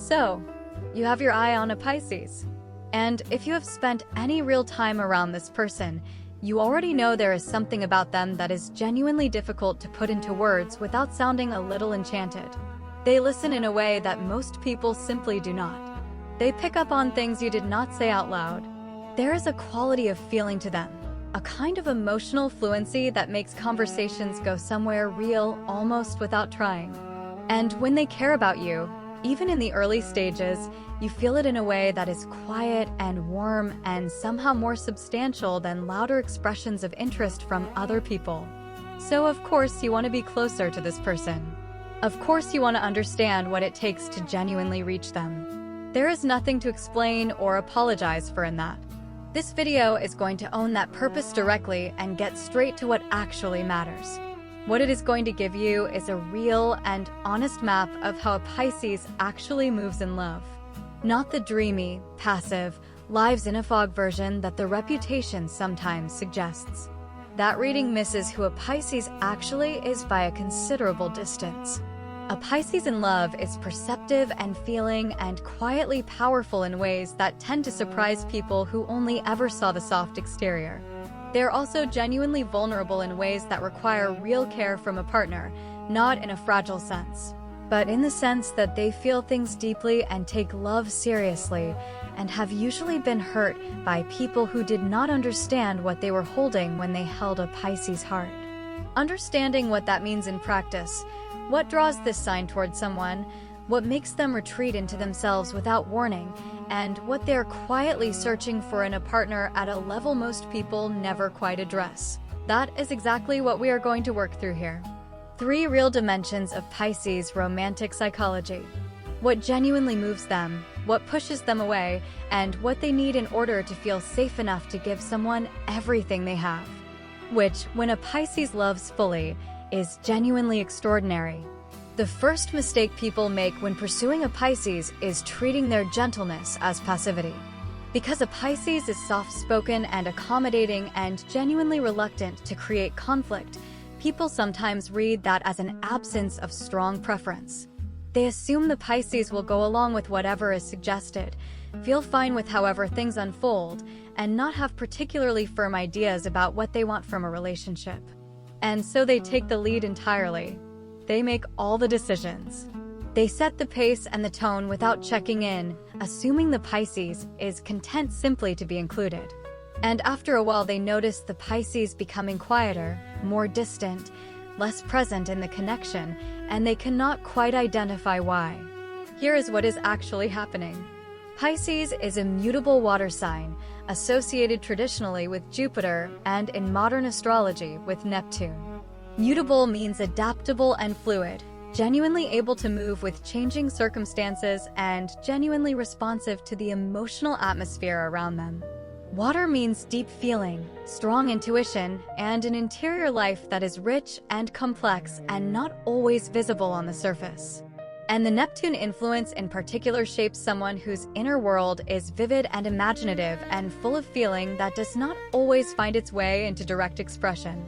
So, you have your eye on a Pisces. And if you have spent any real time around this person, you already know there is something about them that is genuinely difficult to put into words without sounding a little enchanted. They listen in a way that most people simply do not. They pick up on things you did not say out loud. There is a quality of feeling to them, a kind of emotional fluency that makes conversations go somewhere real almost without trying. And when they care about you, even in the early stages, you feel it in a way that is quiet and warm and somehow more substantial than louder expressions of interest from other people. So of course you want to be closer to this person. Of course you want to understand what it takes to genuinely reach them. There is nothing to explain or apologize for in that. This video is going to own that purpose directly and get straight to what actually matters. What it is going to give you is a real and honest map of how a Pisces actually moves in love. Not the dreamy, passive, lives in a fog version that the reputation sometimes suggests. That reading misses who a Pisces actually is by a considerable distance. A Pisces in love is perceptive and feeling and quietly powerful in ways that tend to surprise people who only ever saw the soft exterior. They are also genuinely vulnerable in ways that require real care from a partner, not in a fragile sense, but in the sense that they feel things deeply and take love seriously, and have usually been hurt by people who did not understand what they were holding when they held a Pisces heart. Understanding what that means in practice, what draws this sign toward someone, what makes them retreat into themselves without warning, and what they're quietly searching for in a partner at a level most people never quite address. That is exactly what we are going to work through here. 3 real dimensions of Pisces romantic psychology. What genuinely moves them, what pushes them away, and what they need in order to feel safe enough to give someone everything they have. Which, when a Pisces loves fully, is genuinely extraordinary. The first mistake people make when pursuing a Pisces is treating their gentleness as passivity. Because a Pisces is soft-spoken and accommodating and genuinely reluctant to create conflict, people sometimes read that as an absence of strong preference. They assume the Pisces will go along with whatever is suggested, feel fine with however things unfold, and not have particularly firm ideas about what they want from a relationship. And so they take the lead entirely. They make all the decisions. They set the pace and the tone without checking in, assuming the Pisces is content simply to be included. And after a while they notice the Pisces becoming quieter, more distant, less present in the connection, and they cannot quite identify why. Here is what is actually happening. Pisces is a mutable water sign, associated traditionally with Jupiter and in modern astrology with Neptune. Mutable means adaptable and fluid, genuinely able to move with changing circumstances and genuinely responsive to the emotional atmosphere around them. Water means deep feeling, strong intuition, and an interior life that is rich and complex and not always visible on the surface. And the Neptune influence in particular shapes someone whose inner world is vivid and imaginative and full of feeling that does not always find its way into direct expression.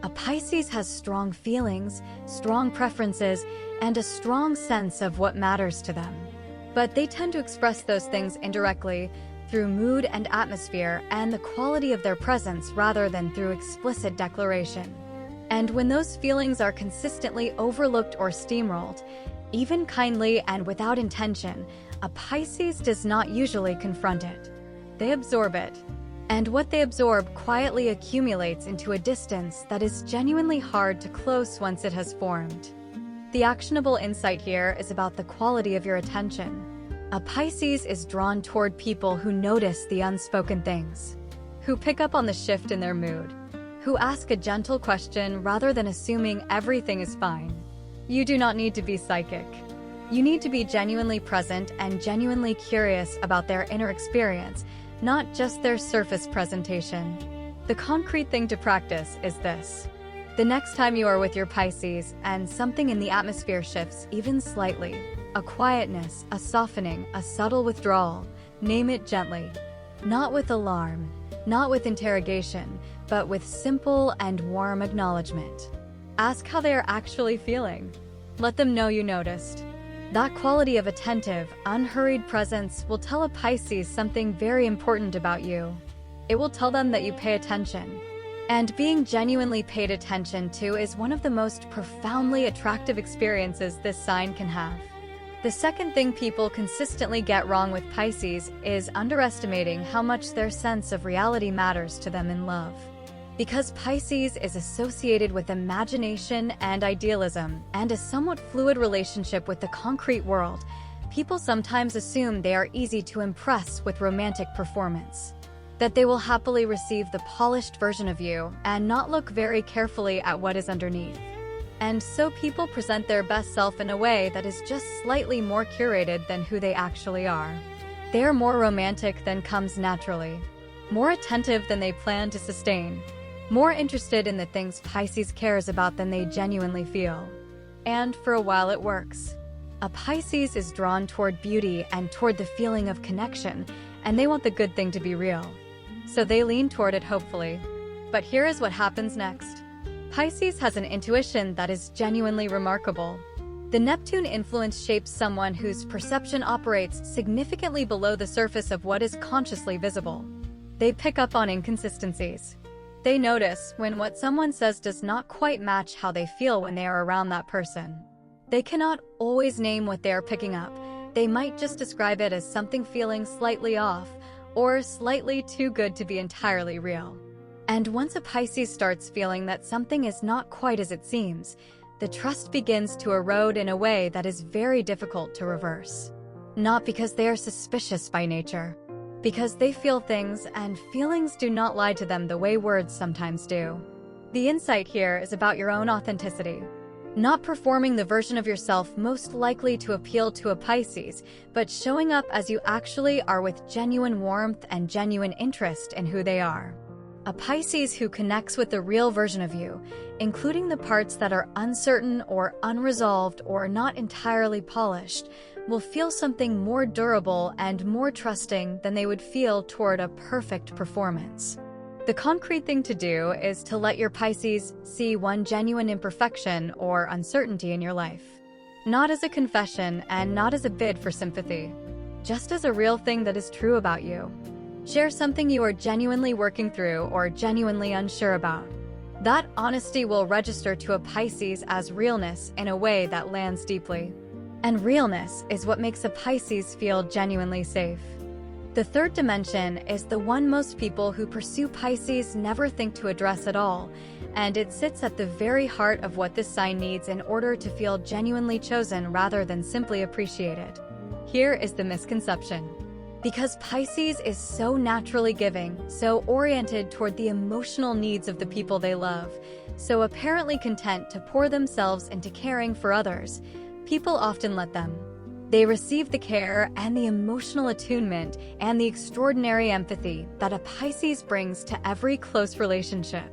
A Pisces has strong feelings, strong preferences, and a strong sense of what matters to them. But they tend to express those things indirectly, through mood and atmosphere and the quality of their presence rather than through explicit declaration. And when those feelings are consistently overlooked or steamrolled, even kindly and without intention, a Pisces does not usually confront it. They absorb it. And what they absorb quietly accumulates into a distance that is genuinely hard to close once it has formed. The actionable insight here is about the quality of your attention. A Pisces is drawn toward people who notice the unspoken things, who pick up on the shift in their mood, who ask a gentle question rather than assuming everything is fine. You do not need to be psychic. You need to be genuinely present and genuinely curious about their inner experience, not just their surface presentation. The concrete thing to practice is this. The next time you are with your Pisces and something in the atmosphere shifts even slightly, a quietness, a softening, a subtle withdrawal, name it gently. Not with alarm, not with interrogation, but with simple and warm acknowledgement. Ask how they are actually feeling. Let them know you noticed. That quality of attentive, unhurried presence will tell a Pisces something very important about you. It will tell them that you pay attention. And being genuinely paid attention to is one of the most profoundly attractive experiences this sign can have. The second thing people consistently get wrong with Pisces is underestimating how much their sense of reality matters to them in love. Because Pisces is associated with imagination and idealism and a somewhat fluid relationship with the concrete world, people sometimes assume they are easy to impress with romantic performance. That they will happily receive the polished version of you and not look very carefully at what is underneath. And so people present their best self in a way that is just slightly more curated than who they actually are. They are more romantic than comes naturally, more attentive than they plan to sustain, more interested in the things Pisces cares about than they genuinely feel. And for a while it works. A Pisces is drawn toward beauty and toward the feeling of connection, and they want the good thing to be real. So they lean toward it hopefully. But here is what happens next. Pisces has an intuition that is genuinely remarkable. The Neptune influence shapes someone whose perception operates significantly below the surface of what is consciously visible. They pick up on inconsistencies. They notice when what someone says does not quite match how they feel when they are around that person. They cannot always name what they are picking up. They might just describe it as something feeling slightly off, or slightly too good to be entirely real. And once a Pisces starts feeling that something is not quite as it seems, the trust begins to erode in a way that is very difficult to reverse. Not because they are suspicious by nature, because they feel things and feelings do not lie to them the way words sometimes do. The insight here is about your own authenticity. Not performing the version of yourself most likely to appeal to a Pisces, but showing up as you actually are with genuine warmth and genuine interest in who they are. A Pisces who connects with the real version of you, including the parts that are uncertain or unresolved or not entirely polished, will feel something more durable and more trusting than they would feel toward a perfect performance. The concrete thing to do is to let your Pisces see one genuine imperfection or uncertainty in your life. Not as a confession and not as a bid for sympathy, just as a real thing that is true about you. Share something you are genuinely working through or genuinely unsure about. That honesty will register to a Pisces as realness in a way that lands deeply. And realness is what makes a Pisces feel genuinely safe. The third dimension is the one most people who pursue Pisces never think to address at all, and it sits at the very heart of what this sign needs in order to feel genuinely chosen rather than simply appreciated. Here is the misconception. Because Pisces is so naturally giving, so oriented toward the emotional needs of the people they love, so apparently content to pour themselves into caring for others, people often let them. They receive the care and the emotional attunement and the extraordinary empathy that a Pisces brings to every close relationship.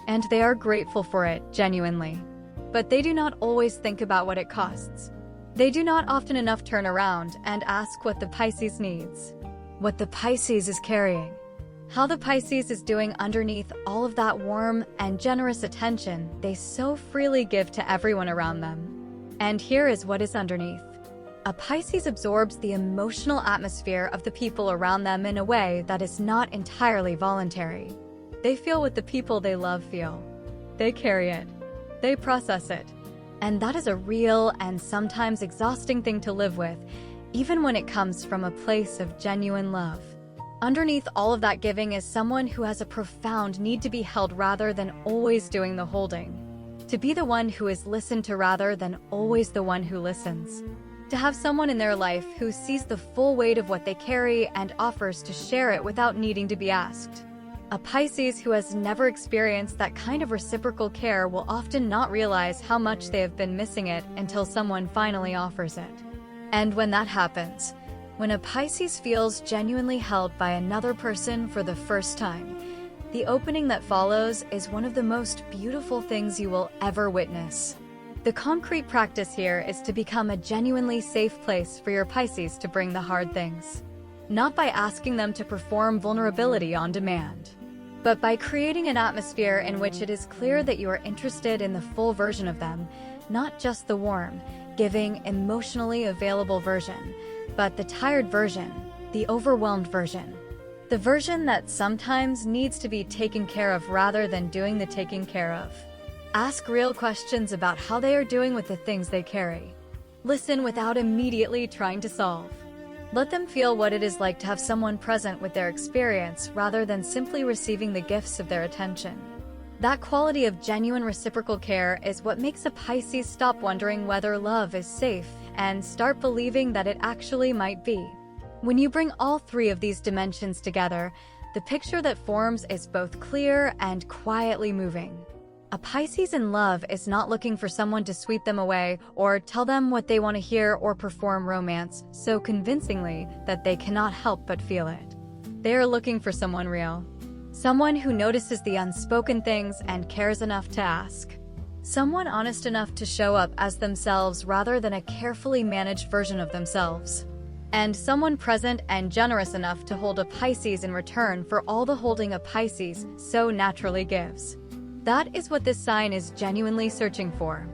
And they are grateful for it, genuinely. But they do not always think about what it costs. They do not often enough turn around and ask what the Pisces needs, what the Pisces is carrying, how the Pisces is doing underneath all of that warm and generous attention they so freely give to everyone around them. And here is what is underneath. A Pisces absorbs the emotional atmosphere of the people around them in a way that is not entirely voluntary. They feel what the people they love feel. They carry it. They process it. And that is a real and sometimes exhausting thing to live with, even when it comes from a place of genuine love. Underneath all of that giving is someone who has a profound need to be held rather than always doing the holding. To be the one who is listened to rather than always the one who listens. To have someone in their life who sees the full weight of what they carry and offers to share it without needing to be asked. A Pisces who has never experienced that kind of reciprocal care will often not realize how much they have been missing it until someone finally offers it. And when that happens, when a Pisces feels genuinely held by another person for the first time, the opening that follows is one of the most beautiful things you will ever witness. The concrete practice here is to become a genuinely safe place for your Pisces to bring the hard things. Not by asking them to perform vulnerability on demand, but by creating an atmosphere in which it is clear that you are interested in the full version of them, not just the warm, giving, emotionally available version, but the tired version, the overwhelmed version. The version that sometimes needs to be taken care of rather than doing the taking care of. Ask real questions about how they are doing with the things they carry. Listen without immediately trying to solve. Let them feel what it is like to have someone present with their experience rather than simply receiving the gifts of their attention. That quality of genuine reciprocal care is what makes a Pisces stop wondering whether love is safe and start believing that it actually might be. When you bring all three of these dimensions together, the picture that forms is both clear and quietly moving. A Pisces in love is not looking for someone to sweep them away or tell them what they want to hear or perform romance so convincingly that they cannot help but feel it. They are looking for someone real. Someone who notices the unspoken things and cares enough to ask. Someone honest enough to show up as themselves rather than a carefully managed version of themselves. And someone present and generous enough to hold a Pisces in return for all the holding a Pisces so naturally gives. That is what this sign is genuinely searching for.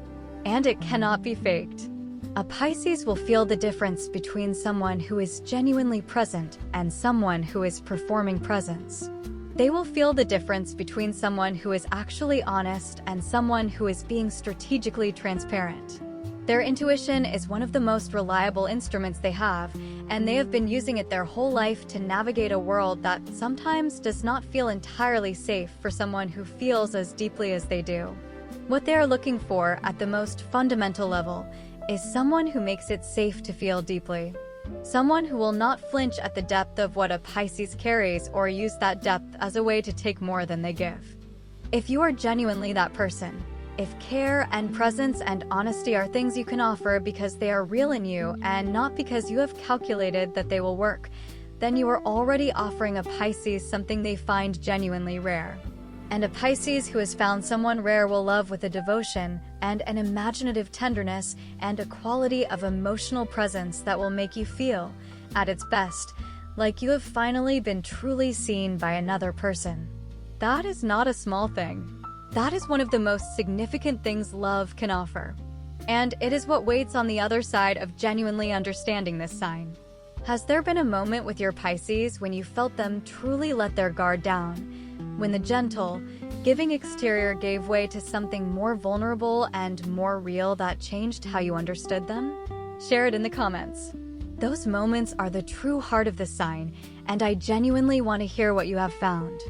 And it cannot be faked. A Pisces will feel the difference between someone who is genuinely present and someone who is performing presence. They will feel the difference between someone who is actually honest and someone who is being strategically transparent. Their intuition is one of the most reliable instruments they have, and they have been using it their whole life to navigate a world that sometimes does not feel entirely safe for someone who feels as deeply as they do. What they are looking for at the most fundamental level is someone who makes it safe to feel deeply. Someone who will not flinch at the depth of what a Pisces carries or use that depth as a way to take more than they give. If you are genuinely that person, if care and presence and honesty are things you can offer because they are real in you and not because you have calculated that they will work, then you are already offering a Pisces something they find genuinely rare. And a Pisces who has found someone rare will love with a devotion and an imaginative tenderness and a quality of emotional presence that will make you feel, at its best, like you have finally been truly seen by another person. That is not a small thing. That is one of the most significant things love can offer. And it is what waits on the other side of genuinely understanding this sign. Has there been a moment with your Pisces when you felt them truly let their guard down? When the gentle, giving exterior gave way to something more vulnerable and more real that changed how you understood them? Share it in the comments. Those moments are the true heart of the sign, and I genuinely want to hear what you have found.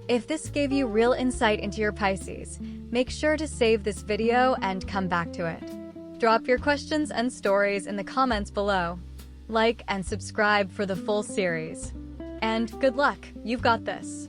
If this gave you real insight into your Pisces, make sure to save this video and come back to it. Drop your questions and stories in the comments below. Like and subscribe for the full series. And good luck, you've got this.